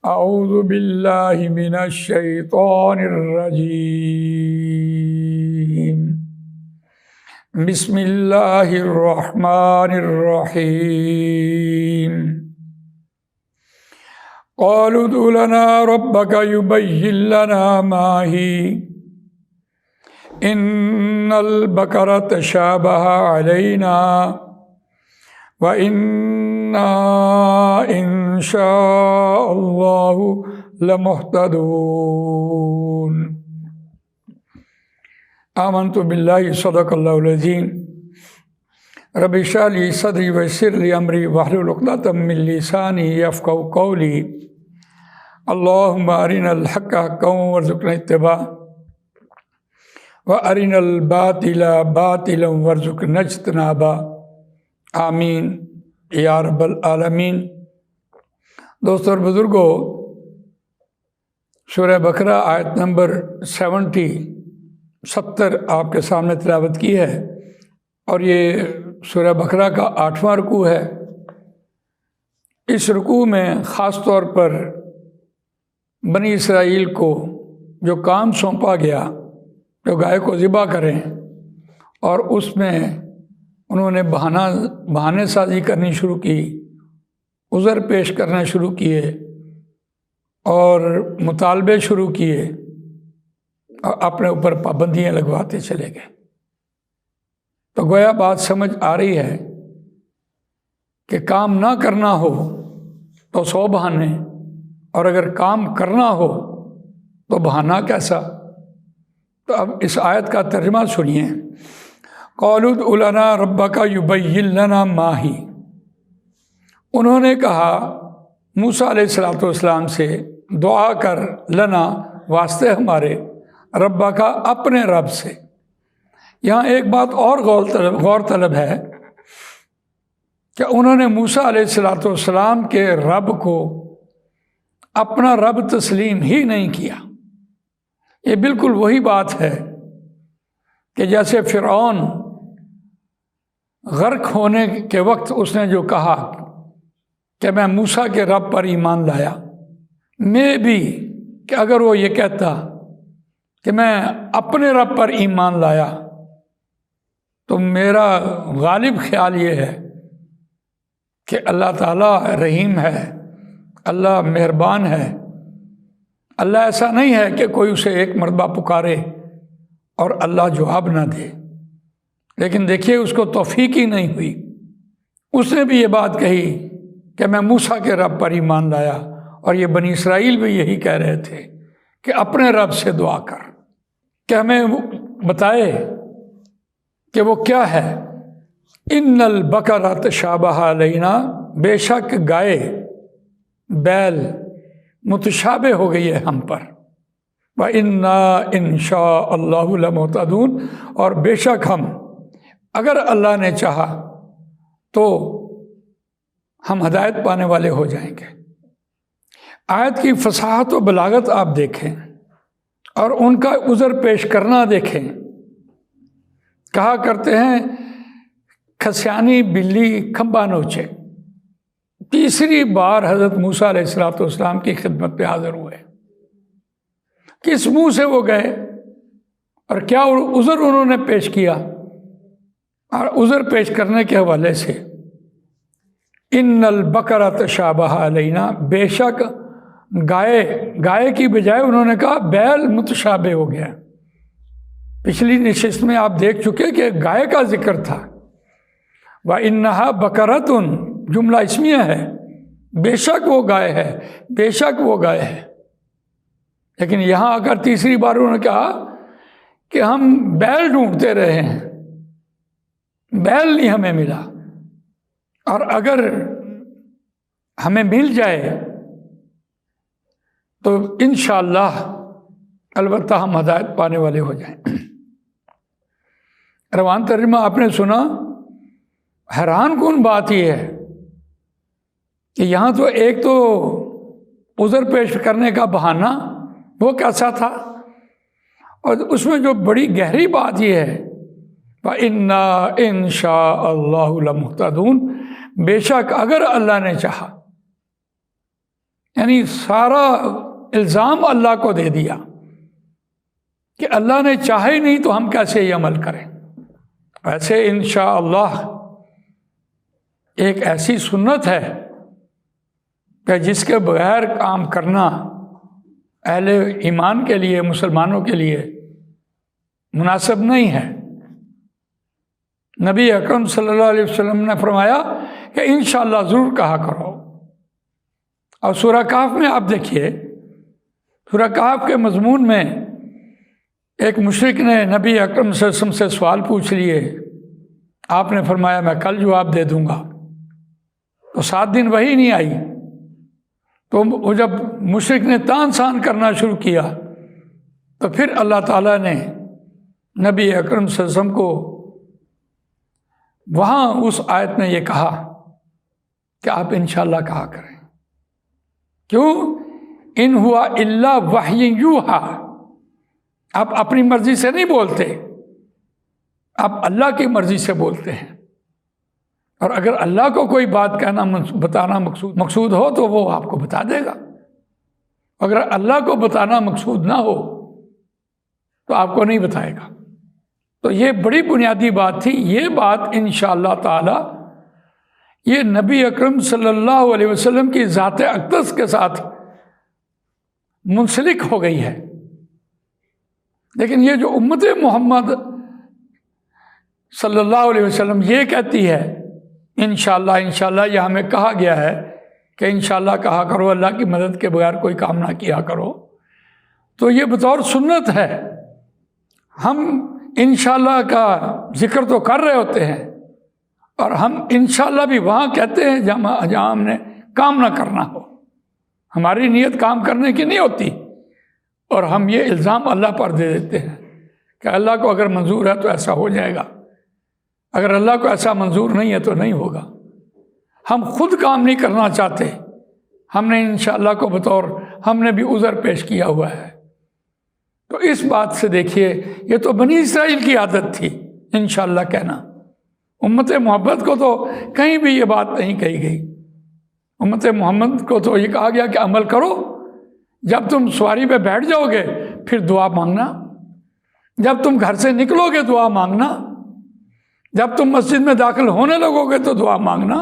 اعوذ باللہ من الشیطان الرجیم بسم اللہ الرحمن الرحیم قالوا ادع لنا ربك يبين لنا ما هي ان البقرة تشابه علينا وإنا إن شاء الله لمهتدون آمنت بالله صدق الله العظيم رب اشرح لي صدري ويسر لي أمري واحلل عقدة من لساني يفقهوا قولي اللهم أرنا الحق حقا وارزقنا اتباعه وأرنا الباطل باطلا وارزقنا اجتنابه آمین یا رب العالمین۔ دوستو اور بزرگوں، سورہ بقرہ آیت نمبر 70 آپ کے سامنے تلاوت کی ہے، اور یہ سورہ بقرہ کا 8واں رکوع ہے۔ اس رکوع میں خاص طور پر بنی اسرائیل کو جو کام سونپا گیا، جو گائے کو ذبح کریں، اور اس میں انہوں نے بہانے سازی کرنی شروع کی، عذر پیش کرنا شروع کیے اور مطالبے شروع کیے اور اپنے اوپر پابندیاں لگواتے چلے گئے۔ تو گویا بات سمجھ آ رہی ہے کہ کام نہ کرنا ہو تو 100 بہانے، اور اگر کام کرنا ہو تو بہانہ کیسا۔ تو اب اس آیت کا ترجمہ سنیے۔ قالوا ادع لنا ربک یبین لنا ما ہی، انہوں نے کہا موسیٰ علیہ السلام سے، دعا کر لنا واسطے ہمارے، ربہ کا اپنے رب سے۔ یہاں ایک بات اور غور طلب ہے کہ انہوں نے موسیٰ علیہ السلام کے رب کو اپنا رب تسلیم ہی نہیں کیا۔ یہ بالکل وہی بات ہے کہ جیسے فرعون غرق ہونے کے وقت اس نے جو کہا کہ میں موسیٰ کے رب پر ایمان لایا، میں بھی کہ اگر وہ یہ کہتا کہ میں اپنے رب پر ایمان لایا تو میرا غالب خیال یہ ہے کہ اللہ تعالیٰ رحیم ہے، اللہ مہربان ہے، اللہ ایسا نہیں ہے کہ کوئی اسے ایک مرتبہ پکارے اور اللہ جواب نہ دے۔ لیکن دیکھیے اس کو توفیق ہی نہیں ہوئی، اس نے بھی یہ بات کہی کہ میں موسیٰ کے رب پر ایمان لایا، اور یہ بنی اسرائیل بھی یہی کہہ رہے تھے کہ اپنے رب سے دعا کر، کہ ہمیں بتائے کہ وہ کیا ہے۔ ان البقرۃ تشابہ علینا، بے شک گائے بیل متشابہ ہو گئی ہے ہم پر، وَإِنَّا إِن شَاءَ اللَّهُ لَمُهْتَدُونَ، اور بے شک ہم اگر اللہ نے چاہا تو ہم ہدایت پانے والے ہو جائیں گے۔ آیت کی فصاحت و بلاغت آپ دیکھیں اور ان کا عذر پیش کرنا دیکھیں۔ کہا کرتے ہیں کھسیانی بلی کھمبا نوچے۔ تیسری بار حضرت موسیٰ علیہ السلام کی خدمت پہ حاضر ہوئے، کس منہ سے وہ گئے اور کیا عذر انہوں نے پیش کیا، اور عذر پیش کرنے کے حوالے سے ان البقرۃ تشابہ علینا، بے شک گائے کی بجائے انہوں نے کہا بیل متشابہ ہو گیا۔ پچھلی نشست میں آپ دیکھ چکے کہ گائے کا ذکر تھا، وَإِنَّهَا بَقَرَةٌ جملہ اسمیہ ہے، بے شک وہ گائے ہے، بے شک وہ گائے ہے۔ لیکن یہاں آ کر تیسری بار انہوں نے کہا کہ ہم بیل ڈھونڈتے رہے ہیں، بیل نہیں ہمیں ملا، اور اگر ہمیں مل جائے تو انشاءاللہ البتہ ہم ہدایت پانے والے ہو جائیں۔ روان ترجمہ آپ نے سنا۔ حیران کن بات یہ ہے کہ یہاں تو ایک تو عذر پیش کرنے کا بہانہ وہ کیسا تھا، اور اس میں جو بڑی گہری بات یہ ہے وَإِنَّا إِن شَاءَ اللَّهُ لَمُهْتَدُونَ، بے شک اگر اللہ نے چاہا یعنی سارا الزام اللہ کو دے دیا کہ اللہ نے چاہا ہی نہیں تو ہم کیسے یہ عمل کریں۔ ویسے انشاءاللہ ایک ایسی سنت ہے کہ جس کے بغیر کام کرنا اہل ایمان کے لیے، مسلمانوں کے لیے مناسب نہیں ہے۔ نبی اکرم صلی اللہ علیہ وسلم نے فرمایا کہ انشاءاللہ ضرور کہا کرو۔ اور سورہ کہف میں آپ دیکھیے، سورہ کہف کے مضمون میں ایک مشرک نے نبی اکرم صلی اللہ علیہ وسلم سے سوال پوچھ لیے، آپ نے فرمایا میں کل جواب دے دوں گا، تو 7 دن وہی نہیں آئی، تو وہ جب مشرک نے تان سان کرنا شروع کیا تو پھر اللہ تعالیٰ نے نبی اکرم صلی اللہ علیہ وسلم کو وہاں اس آیت میں یہ کہا کہ آپ انشاءاللہ کہا کریں۔ کیوں؟ ان ہوا الا وحی یوحا، آپ اپنی مرضی سے نہیں بولتے، آپ اللہ کی مرضی سے بولتے ہیں۔ اور اگر اللہ کو کوئی بات کہنا بتانا مقصود ہو تو وہ آپ کو بتا دے گا، اگر اللہ کو بتانا مقصود نہ ہو تو آپ کو نہیں بتائے گا۔ تو یہ بڑی بنیادی بات تھی۔ یہ بات انشاءاللہ تعالی یہ نبی اکرم صلی اللہ علیہ وسلم کی ذات اقدس کے ساتھ منسلک ہو گئی ہے۔ لیکن یہ جو امت محمد صلی اللہ علیہ وسلم یہ کہتی ہے انشاءاللہ انشاءاللہ، یہ ہمیں کہا گیا ہے کہ انشاءاللہ کہا کرو، اللہ کی مدد کے بغیر کوئی کام نہ کیا کرو، تو یہ بطور سنت ہے۔ ہم انشاءاللہ کا ذکر تو کر رہے ہوتے ہیں، اور ہم انشاءاللہ بھی وہاں کہتے ہیں جہاں ہم نے کام نہ کرنا ہو، ہماری نیت کام کرنے کی نہیں ہوتی، اور ہم یہ الزام اللہ پر دے دیتے ہیں کہ اللہ کو اگر منظور ہے تو ایسا ہو جائے گا، اگر اللہ کو ایسا منظور نہیں ہے تو نہیں ہوگا۔ ہم خود کام نہیں کرنا چاہتے، ہم نے انشاءاللہ کو بطور ہم نے بھی عذر پیش کیا ہوا ہے۔ تو اس بات سے دیکھیے، یہ تو بنی اسرائیل کی عادت تھی انشاءاللہ کہنا۔ امت محمد کو تو کہیں بھی یہ بات نہیں کہی گئی۔ امت محمد کو تو یہ کہا گیا کہ عمل کرو، جب تم سواری پہ بیٹھ جاؤ گے پھر دعا مانگنا، جب تم گھر سے نکلو گے دعا مانگنا، جب تم مسجد میں داخل ہونے لگو گے تو دعا مانگنا۔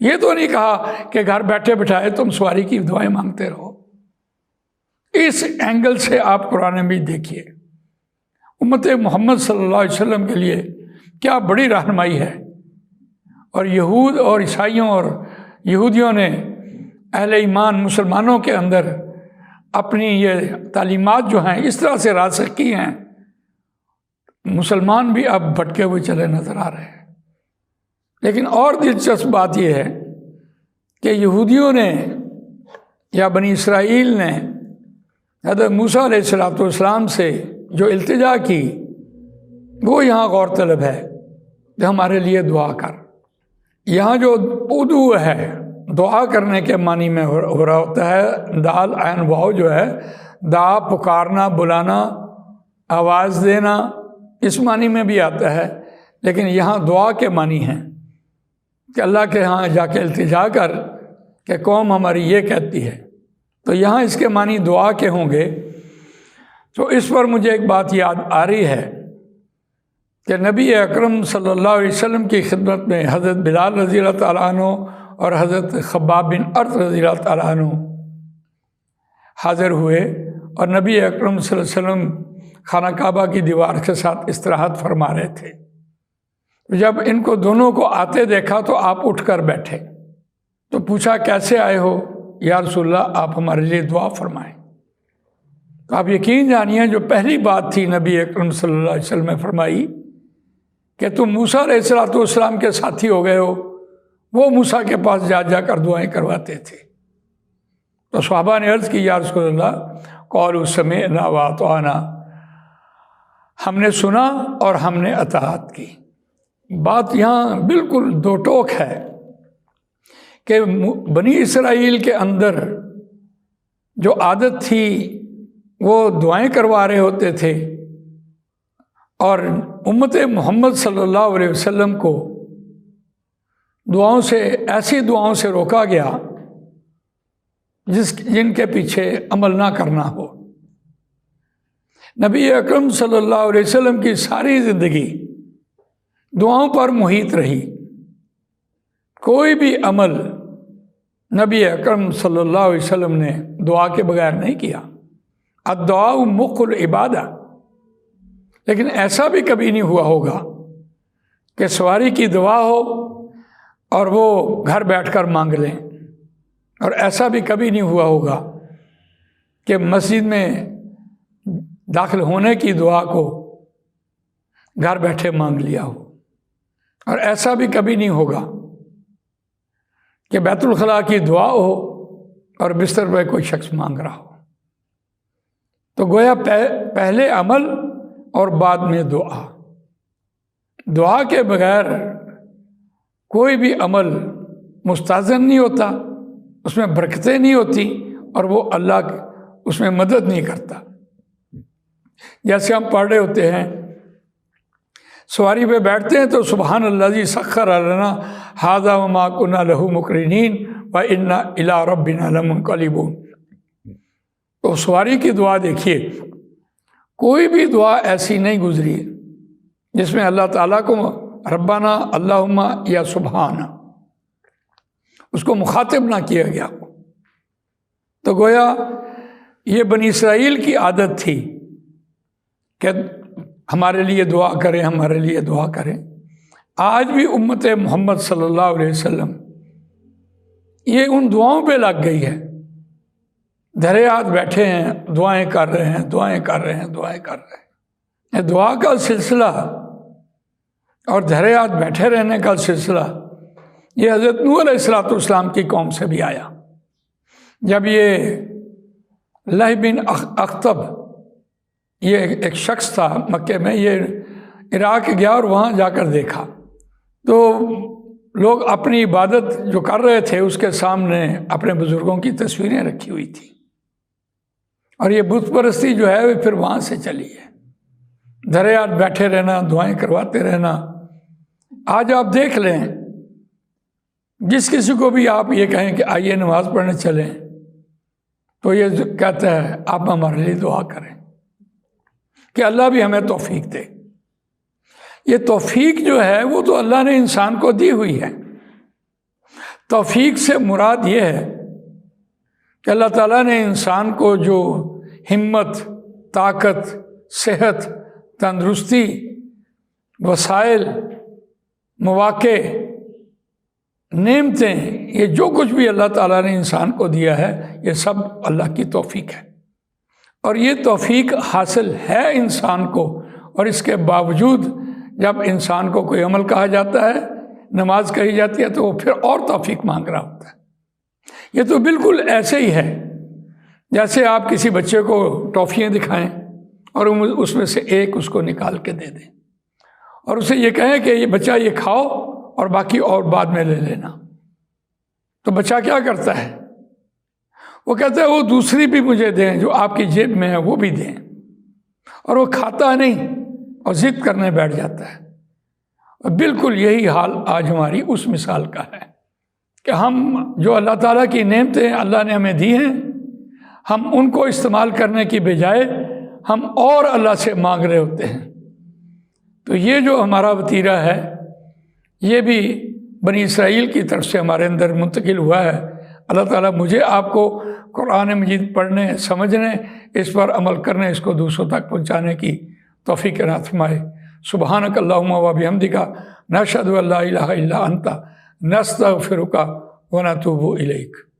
یہ تو نہیں کہا کہ گھر بیٹھے بٹھائے تم سواری کی دعائیں مانگتے رہو۔ اس اینگل سے آپ قرآن بھی دیکھیے، امت محمد صلی اللہ علیہ وسلم کے لیے کیا بڑی رہنمائی ہے۔ اور یہود اور عیسائیوں اور یہودیوں نے اہل ایمان مسلمانوں کے اندر اپنی یہ تعلیمات جو ہیں اس طرح سے راسخ کی ہیں، مسلمان بھی اب بھٹکے ہوئے چلے نظر آ رہے ہیں۔ لیکن اور دلچسپ بات یہ ہے کہ یہودیوں نے یا بنی اسرائیل نے حضرت موسیٰ علیہ السلام سے جو التجا کی وہ یہاں غور طلب ہے کہ ہمارے لیے دعا کر۔ یہاں جو ادعو ہے دعا کرنے کے معنی میں ہو رہا ہوتا ہے، دال عین واو جو ہے دعا پکارنا، بلانا، آواز دینا، اس معنی میں بھی آتا ہے، لیکن یہاں دعا کے معنی ہیں کہ اللہ کے ہاں جا کے التجا کر کہ قوم ہماری یہ کہتی ہے، تو یہاں اس کے معنی دعا کے ہوں گے۔ تو اس پر مجھے ایک بات یاد آ رہی ہے کہ نبی اکرم صلی اللہ علیہ وسلم کی خدمت میں حضرت بلال رضی اللہ تعالیٰ عنہ اور حضرت خباب بن ارت رضی اللہ تعالیٰ عنہ حاضر ہوئے، اور نبی اکرم صلی اللہ علیہ وسلم خانہ کعبہ کی دیوار کے ساتھ استراحت فرما رہے تھے۔ جب ان کو دونوں کو آتے دیکھا تو آپ اٹھ کر بیٹھے، تو پوچھا کیسے آئے ہو یا رسول اللہ، آپ ہمارے لیے دعا فرمائیں۔ تو آپ یقین جانیے جو پہلی بات تھی نبی اکرم صلی اللہ علیہ وسلم نے فرمائی کہ تم موسیٰ علیہ السلام کے ساتھی ہو گئے ہو، وہ موسیٰ کے پاس جا جا کر دعائیں کرواتے تھے۔ تو صحابہ نے عرض کی یا رسول اللہ قالوا سمعنا واطعنا، ہم نے سنا اور ہم نے اطاعت کی۔ بات یہاں بالکل دو ٹوک ہے کہ بنی اسرائیل کے اندر جو عادت تھی وہ دعائیں کروا رہے ہوتے تھے، اور امت محمد صلی اللہ علیہ وسلم کو دعاؤں سے، ایسی دعاؤں سے روکا گیا جن کے پیچھے عمل نہ کرنا ہو۔ نبی اکرم صلی اللہ علیہ وسلم کی ساری زندگی دعاؤں پر محیط رہی۔ کوئی بھی عمل نبی اکرم صلی اللہ علیہ وسلم نے دعا کے بغیر نہیں کیا۔ الدعاء مخ العبادہ۔ لیکن ایسا بھی کبھی نہیں ہوا ہوگا کہ سواری کی دعا ہو اور وہ گھر بیٹھ کر مانگ لیں، اور ایسا بھی کبھی نہیں ہوا ہوگا کہ مسجد میں داخل ہونے کی دعا کو گھر بیٹھے مانگ لیا ہو، اور ایسا بھی کبھی نہیں ہوگا کہ بیت الخلاء کی دعا ہو اور بستر پہ کوئی شخص مانگ رہا ہو۔ تو گویا پہلے عمل اور بعد میں دعا۔ دعا کے بغیر کوئی بھی عمل مستحسن نہیں ہوتا، اس میں برکتیں نہیں ہوتی، اور وہ اللہ اس میں مدد نہیں کرتا۔ جیسے ہم پڑھ رہے ہوتے ہیں، سواری پہ بیٹھتے ہیں تو سبحان الذی سخر لنا ھذا وما کنا لہ مقرنین وانا الی ربنا لمنقلبون۔ تو سواری کی دعا دیکھیے، کوئی بھی دعا ایسی نہیں گزری جس میں اللہ تعالیٰ کو ربنا اللہم یا سبحانہ اس کو مخاطب نہ کیا گیا ہو۔ تو گویا یہ بنی اسرائیل کی عادت تھی کہ ہمارے لیے دعا کریں، ہمارے لیے دعا کریں۔ آج بھی امت محمد صلی اللہ علیہ وسلم یہ ان دعاؤں پہ لگ گئی ہے، دھرے ہاتھ بیٹھے ہیں، دعائیں کر رہے ہیں، دعائیں کر رہے ہیں، دعائیں کر رہے ہیں۔ یہ دعا کا سلسلہ اور دھرے ہاتھ بیٹھے رہنے کا سلسلہ یہ حضرت نوح علیہ السلام کی قوم سے بھی آیا۔ جب یہ لہب بن اخطب، یہ ایک شخص تھا مکے میں، یہ عراق گیا اور وہاں جا کر دیکھا تو لوگ اپنی عبادت جو کر رہے تھے اس کے سامنے اپنے بزرگوں کی تصویریں رکھی ہوئی تھیں، اور یہ بت پرستی جو ہے وہ پھر وہاں سے چلی ہے۔ دھرے ہاتھ بیٹھے رہنا، دعائیں کرواتے رہنا۔ آج آپ دیکھ لیں، جس کسی کو بھی آپ یہ کہیں کہ آئیے نماز پڑھنے چلیں تو یہ کہتا ہے آپ ہمارے لیے دعا کریں کہ اللہ بھی ہمیں توفیق دے۔ یہ توفیق جو ہے وہ تو اللہ نے انسان کو دی ہوئی ہے۔ توفیق سے مراد یہ ہے کہ اللہ تعالیٰ نے انسان کو جو ہمت، طاقت، صحت، تندرستی، وسائل، مواقع، نعمتیں، یہ جو کچھ بھی اللہ تعالیٰ نے انسان کو دیا ہے یہ سب اللہ کی توفیق ہے، اور یہ توفیق حاصل ہے انسان کو۔ اور اس کے باوجود جب انسان کو کوئی عمل کہا جاتا ہے، نماز کہی جاتی ہے، تو وہ پھر اور توفیق مانگ رہا ہوتا ہے۔ یہ تو بالکل ایسے ہی ہے جیسے آپ کسی بچے کو ٹافیاں دکھائیں اور اس میں سے ایک اس کو نکال کے دے دیں، اور اسے یہ کہیں کہ یہ بچہ یہ کھاؤ اور باقی اور بعد میں لے لینا، تو بچہ کیا کرتا ہے؟ وہ کہتا ہے وہ دوسری بھی مجھے دیں، جو آپ کی جیب میں ہے وہ بھی دیں، اور وہ کھاتا نہیں اور ضد کرنے بیٹھ جاتا ہے۔ اور بالکل یہی حال آج ہماری اس مثال کا ہے کہ ہم جو اللہ تعالیٰ کی نعمتیں اللہ نے ہمیں دی ہیں، ہم ان کو استعمال کرنے کی بجائے ہم اور اللہ سے مانگ رہے ہوتے ہیں۔ تو یہ جو ہمارا وتیرہ ہے یہ بھی بنی اسرائیل کی طرف سے ہمارے اندر منتقل ہوا ہے۔ اللہ تعالیٰ مجھے آپ کو قرآن مجید پڑھنے، سمجھنے، اس پر عمل کرنے، اس کو دوسروں تک پہنچانے کی توفیق عنایت فرمائے۔ سبحانک اللہم و بحمدک، نشہد ان لا الہ الا انت، نستغفرک و نتوب الیک۔